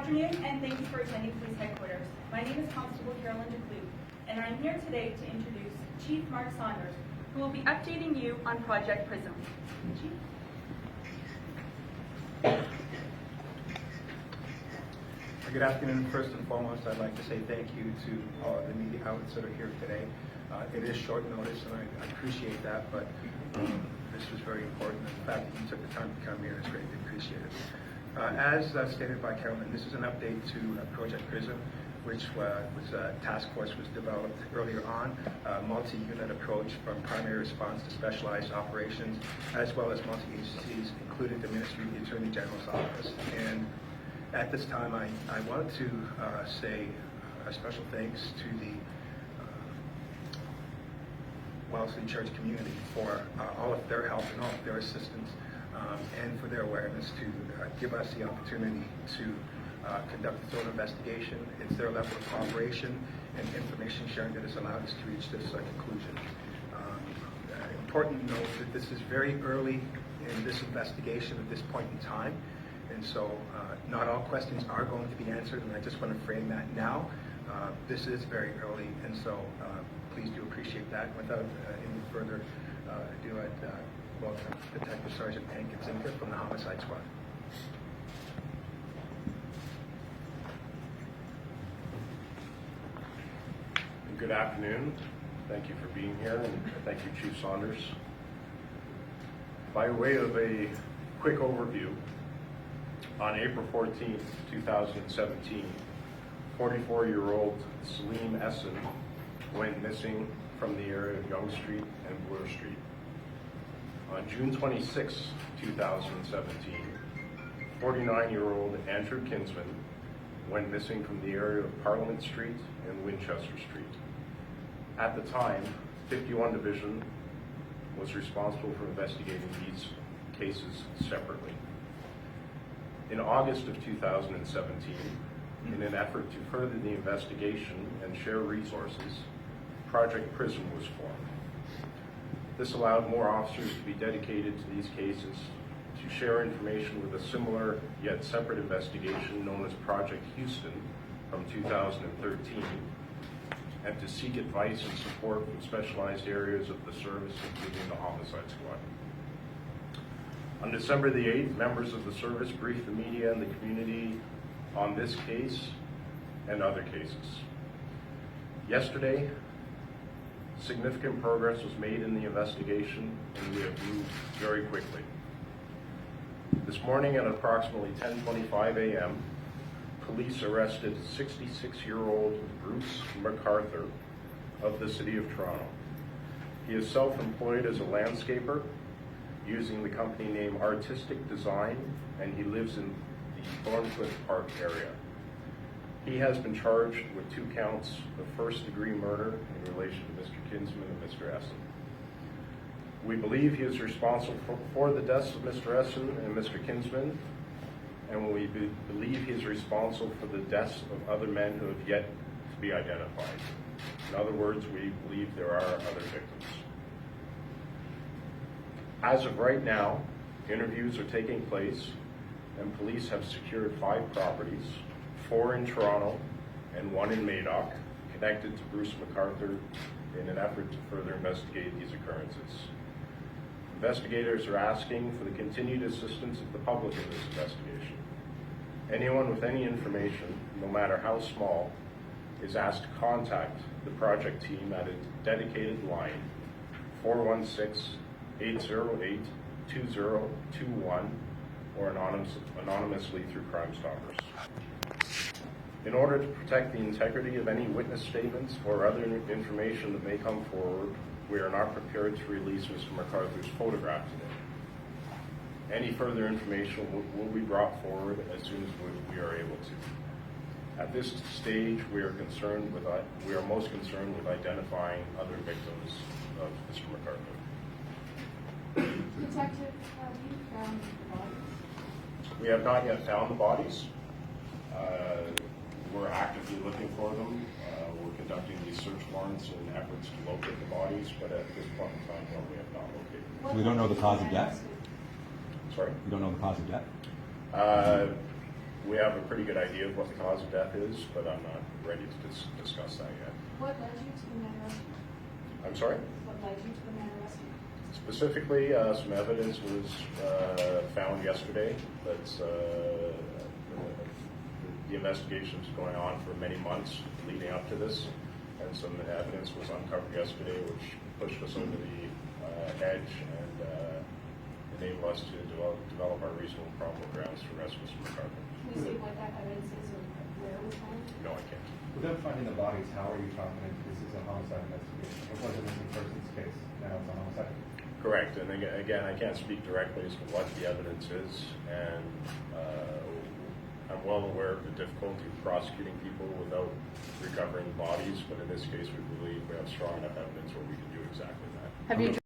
afternoon, and thanks for attending police headquarters. My name is Constable Carolyn DeClue, and I'm here today to introduce Chief Mark Saunders, who will be updating you on Project Prism. Chief? Good afternoon. First and foremost, I'd like to say thank you to all of the media outlets that are here today. It is short notice, and I appreciate that, but this was very important. The fact that you took the time to come here is greatly appreciated. As stated by Carolyn, this is an update to Project Prism, which was a task force was developed earlier on, a multi-unit approach from primary response to specialized operations, as well as multi-agencies, including the Ministry of the Attorney General's Office. And at this time, I wanted to say a special thanks to the Wellesley Church community for all of their help and all of their assistance, and for their awareness to give us the opportunity to conduct its own investigation. It's their level of cooperation and information sharing that has allowed us to reach this conclusion. Important to note that this is very early in this investigation at this point in time, and so not all questions are going to be answered, and I just want to frame that now. This is very early, and so please do appreciate that. Without any further ado, I'd welcome Detective Sergeant Idsinga from the Homicide Squad. Good afternoon. Thank you for being here, and thank you, Chief Saunders. By way of a quick overview, on April 14th, 2017, 44-year-old Salim Essen went missing from the area of Yonge Street and Bloor Street. On June 26, 2017, 49-year-old Andrew Kinsman went missing from the area of Parliament Street and Winchester Street. At the time, 51 Division was responsible for investigating these cases separately. In August of 2017, in an effort to further the investigation and share resources, Project Prism was formed. This allowed more officers to be dedicated to these cases, to share information with a similar yet separate investigation known as Project Houston from 2013, and to seek advice and support from specialized areas of the service, including the Homicide Squad. On December the 8th, members of the service briefed the media and the community on this case and other cases. Yesterday, significant progress was made in the investigation, and we have moved very quickly. This morning at approximately 10:25 a.m., police arrested 66-year-old Bruce McArthur of the City of Toronto. He is self-employed as a landscaper using the company name Artistic Design, and he lives in the Thorncliffe Park area. He has been charged with 2 counts of first-degree murder in relation to Mr. Kinsman and Mr. Essen. We believe he is responsible for the deaths of Mr. Essen and Mr. Kinsman, and we believe he is responsible for the deaths of other men who have yet to be identified. In other words, we believe there are other victims. As of right now, interviews are taking place, and police have secured 5 properties, 4 in Toronto and 1 in Madoc, connected to Bruce McArthur in an effort to further investigate these occurrences. Investigators are asking for the continued assistance of the public in this investigation. Anyone with any information, no matter how small, is asked to contact the project team at a dedicated line, 416-808-2021, or anonymously through Crime Stoppers. In order to protect the integrity of any witness statements or other information that may come forward, we are not prepared to release Mr. McArthur's photograph today. Any further information will be brought forward as soon as we are able to. At this stage, we are most concerned with identifying other victims of Mr. McArthur. Detective, have you found the bodies? We have not yet found the bodies. We're actively looking for them. We're conducting these search warrants in efforts to locate the bodies, but at this point in time, no, we have not located them. So we don't know the cause of death? Sorry? We don't know the cause of death? We have a pretty good idea of what the cause of death is, but I'm not ready to discuss that yet. What led you to the man rescue? I'm sorry? What led you to the man rescue? Specifically, some evidence was found yesterday that's the investigation was going on for many months leading up to this, and some evidence was uncovered yesterday which pushed us over the edge and enabled us to develop our reasonable probable grounds to arrest Mr. McArthur. Can you say what that evidence is or where it was found? No, I can't. Without finding the bodies, how are you confident this is a homicide investigation? It wasn't a missing person's case, now it's a homicide. Correct, and again, I can't speak directly as to what the evidence is, and I'm well aware of the difficulty of prosecuting people without recovering bodies, but in this case, we believe we have strong enough evidence where we can do exactly that. Have you